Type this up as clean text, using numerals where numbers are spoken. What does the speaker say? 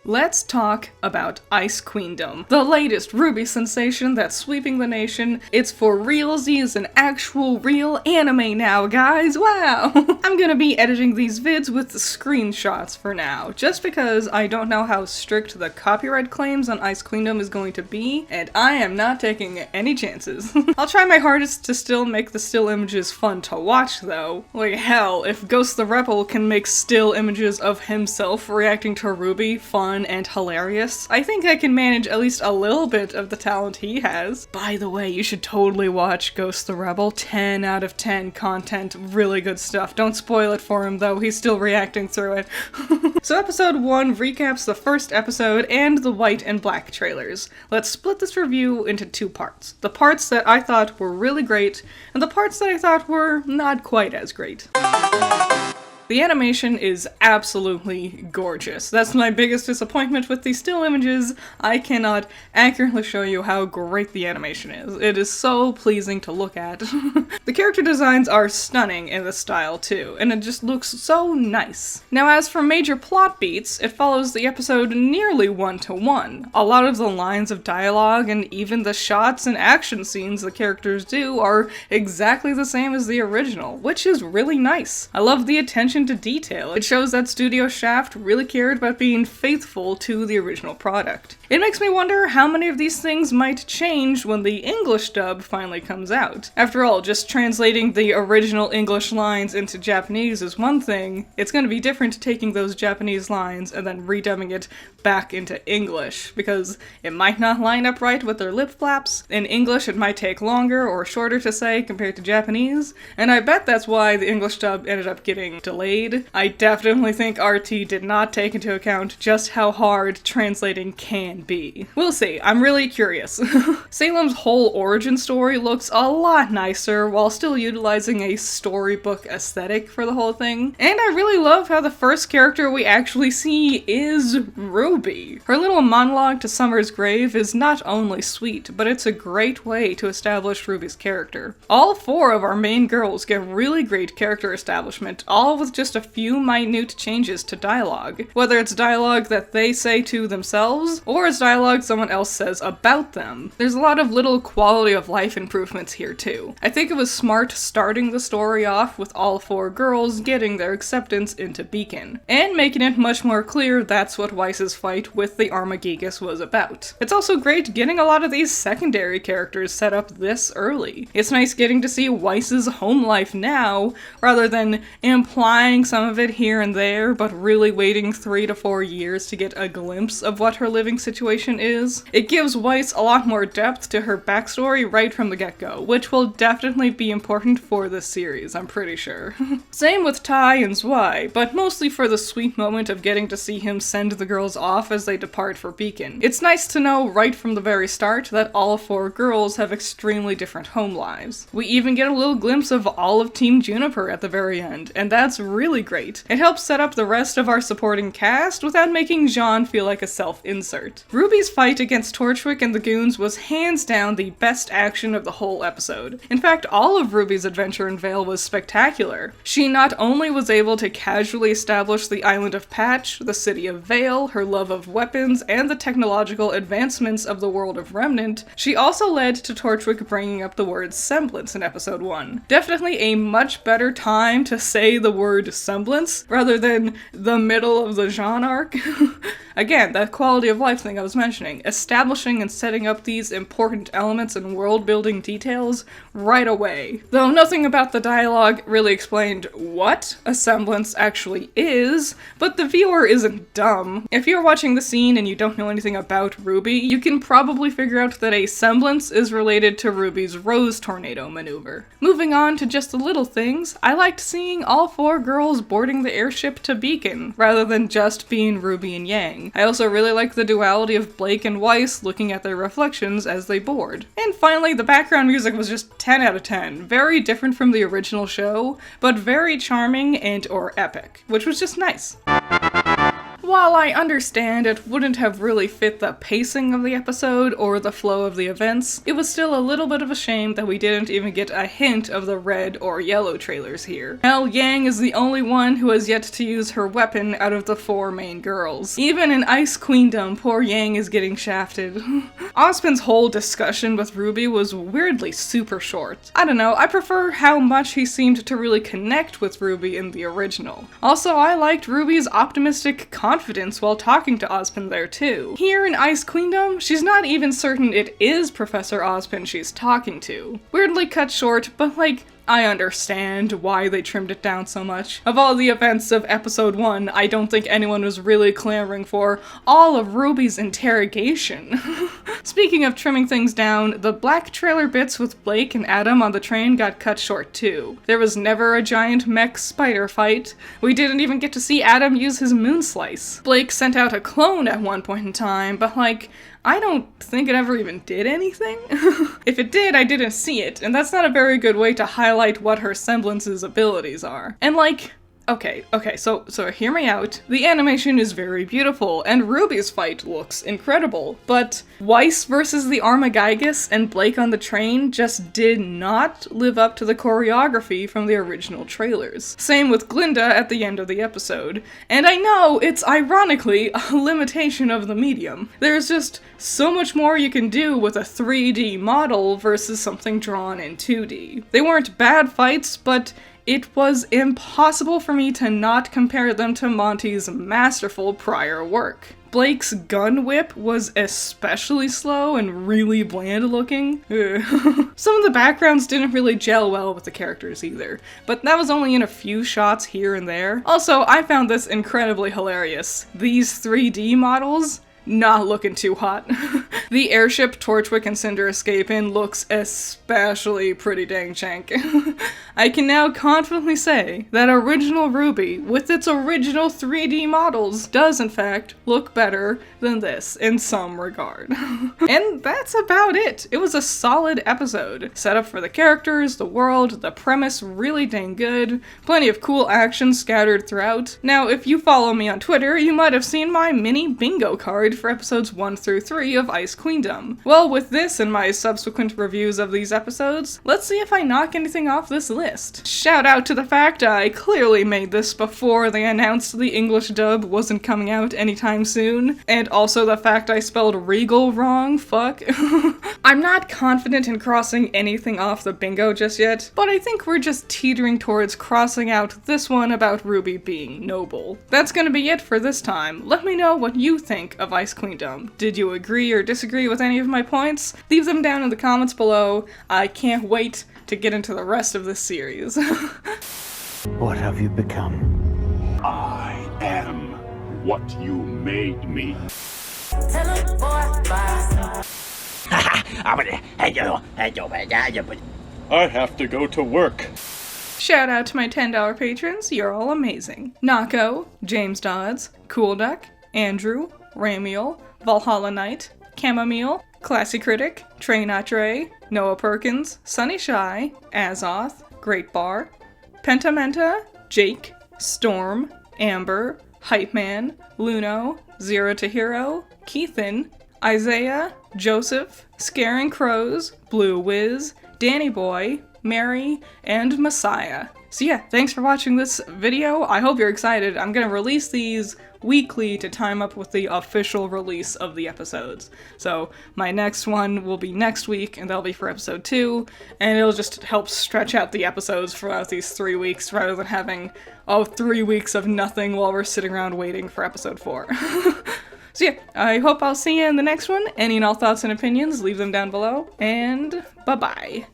Let's talk about Ice Queendom, the latest RWBY sensation that's sweeping the nation. It's for realsies, an actual real anime now, guys, wow! I'm gonna be editing these vids with the screenshots for now, just because I don't know how strict the copyright claims on Ice Queendom is going to be, and I am not taking any chances. I'll try my hardest to still make the still images fun to watch, though. Like hell, if Ghost the Rebel can make still images of himself reacting to RWBY fun and hilarious, I think I can manage at least a little bit of the talent he has. By the way, you should totally watch Ghost the Rebel. 10 out of 10 content, really good stuff. Don't spoil it for him though, he's still reacting through it. So episode 1 recaps the first episode and the white and black trailers. Let's split this review into two parts. The parts that I thought were really great, and the parts that I thought were not quite as great. The animation is absolutely gorgeous. That's my biggest disappointment with these still images. I cannot accurately show you how great the animation is. It is so pleasing to look at. The character designs are stunning in the style too, and it just looks so nice. Now as for major plot beats, it follows the episode nearly one-to-one. A lot of the lines of dialogue and even the shots and action scenes the characters do are exactly the same as the original, which is really nice. I love the attention to detail. It shows that Studio Shaft really cared about being faithful to the original product. It makes me wonder how many of these things might change when the English dub finally comes out. After all, just translating the original English lines into Japanese is one thing. It's going to be different taking those Japanese lines and then redubbing it back into English, because it might not line up right with their lip flaps. In English, it might take longer or shorter to say compared to Japanese, and I bet that's why the English dub ended up getting delayed. I definitely think RT did not take into account just how hard translating can be. We'll see, I'm really curious. Salem's whole origin story looks a lot nicer while still utilizing a storybook aesthetic for the whole thing, and I really love how the first character we actually see is RWBY. Her little monologue to Summer's grave is not only sweet, but it's a great way to establish RWBY's character. All 4 of our main girls get really great character establishment, all with just a few minute changes to dialogue. Whether it's dialogue that they say to themselves, or it's dialogue someone else says about them. There's a lot of little quality of life improvements here too. I think it was smart starting the story off with all 4 girls getting their acceptance into Beacon, and making it much more clear that's what Weiss's fight with the Armageddon was about. It's also great getting a lot of these secondary characters set up this early. It's nice getting to see Weiss's home life now, rather than implying some of it here and there, but really waiting 3 to 4 years to get a glimpse of what her living situation is. It gives Weiss a lot more depth to her backstory right from the get-go, which will definitely be important for this series, I'm pretty sure. Same with Tai and Zwei, but mostly for the sweet moment of getting to see him send the girls off as they depart for Beacon. It's nice to know right from the very start that all 4 girls have extremely different home lives. We even get a little glimpse of all of Team Juniper at the very end, and that's really great. It helps set up the rest of our supporting cast without making Jean feel like a self-insert. RWBY's fight against Torchwick and the goons was hands down the best action of the whole episode. In fact, all of RWBY's adventure in Vale was spectacular. She not only was able to casually establish the island of Patch, the city of Vale, her love of weapons, and the technological advancements of the world of Remnant, she also led to Torchwick bringing up the word semblance in episode 1. Definitely a much better time to say the word semblance rather than the middle of the Jean arc. Again, that quality of life thing I was mentioning, establishing and setting up these important elements and world-building details right away. Though nothing about the dialogue really explained what a semblance actually is, but the viewer isn't dumb. If you're watching the scene and you don't know anything about RWBY, you can probably figure out that a semblance is related to RWBY's Rose Tornado maneuver. Moving on to just the little things, I liked seeing all 4 girls boarding the airship to Beacon, rather than just being RWBY and Yang. I also really like the duality of Blake and Weiss looking at their reflections as they board. And finally, the background music was just 10 out of 10. Very different from the original show, but very charming and or epic, which was just nice. While I understand it wouldn't have really fit the pacing of the episode or the flow of the events, it was still a little bit of a shame that we didn't even get a hint of the red or yellow trailers here. Hell, Yang is the only one who has yet to use her weapon out of the 4 main girls. Even in Ice Queendom, poor Yang is getting shafted. Ozpin's whole discussion with RWBY was weirdly super short. I don't know, I prefer how much he seemed to really connect with RWBY in the original. Also, I liked RWBY's optimistic confidence while talking to Ozpin there too. Here in Ice Queendom, she's not even certain it is Professor Ozpin she's talking to. Weirdly cut short, but like, I understand why they trimmed it down so much. Of all the events of episode 1, I don't think anyone was really clamoring for all of RWBY's interrogation. Speaking of trimming things down, the black trailer bits with Blake and Adam on the train got cut short too. There was never a giant mech spider fight. We didn't even get to see Adam use his moon slice. Blake sent out a clone at one point in time, but like, I don't think it ever even did anything. If it did, I didn't see it, and that's not a very good way to highlight what her semblance's abilities are. And like, okay, so hear me out. The animation is very beautiful, and RWBY's fight looks incredible, but Weiss versus the Armagigas and Blake on the train just did not live up to the choreography from the original trailers. Same with Glinda at the end of the episode. And I know it's ironically a limitation of the medium. There's just so much more you can do with a 3D model versus something drawn in 2D. They weren't bad fights, but it was impossible for me to not compare them to Monty's masterful prior work. Blake's gun whip was especially slow and really bland looking. Some of the backgrounds didn't really gel well with the characters either, but that was only in a few shots here and there. Also, I found this incredibly hilarious. These 3D models, not looking too hot. The airship Torchwick and Cinder escape in looks especially pretty dang jank. I can now confidently say that original RWBY, with its original 3D models, does in fact look better than this in some regard. And that's about it. It was a solid episode. Set up for the characters, the world, the premise really dang good, plenty of cool action scattered throughout. Now, if you follow me on Twitter, you might have seen my mini bingo card for episodes 1 through 3 of Ice Queendom. Well, with this and my subsequent reviews of these episodes, let's see if I knock anything off this list. Shout out to the fact I clearly made this before they announced the English dub wasn't coming out anytime soon, and also the fact I spelled Regal wrong, fuck. I'm not confident in crossing anything off the bingo just yet, but I think we're just teetering towards crossing out this one about RWBY being noble. That's gonna be it for this time. Let me know what you think of Ice Queendom. Did you agree or disagree with any of my points? Leave them down in the comments below. I can't wait to get into the rest of this series. What have you become? I am what you made me. I have to go to work. Shout out to my $10 patrons, you're all amazing. Nako, James Dodds, Cool Duck, Andrew, Ramiel, Valhalla Knight, Chamomile, Classy Critic, Trey Not Dre, Noah Perkins, Sunny Shy, Azoth, Great Bar, Pentamenta, Jake, Storm, Amber, Hype Man, Luno, Zero to Hero, Keithan, Isaiah, Joseph, Scaring Crows, Blue Wiz, Danny Boy, Mary, and Messiah. So yeah, thanks for watching this video. I hope you're excited. I'm gonna release these weekly to time up with the official release of the episodes. So my next one will be next week, and that'll be for episode 2, and it'll just help stretch out the episodes throughout these 3 weeks rather than having, 3 weeks of nothing while we're sitting around waiting for episode 4. So yeah, I hope I'll see you in the next one. Any and all thoughts and opinions, leave them down below, and bye-bye.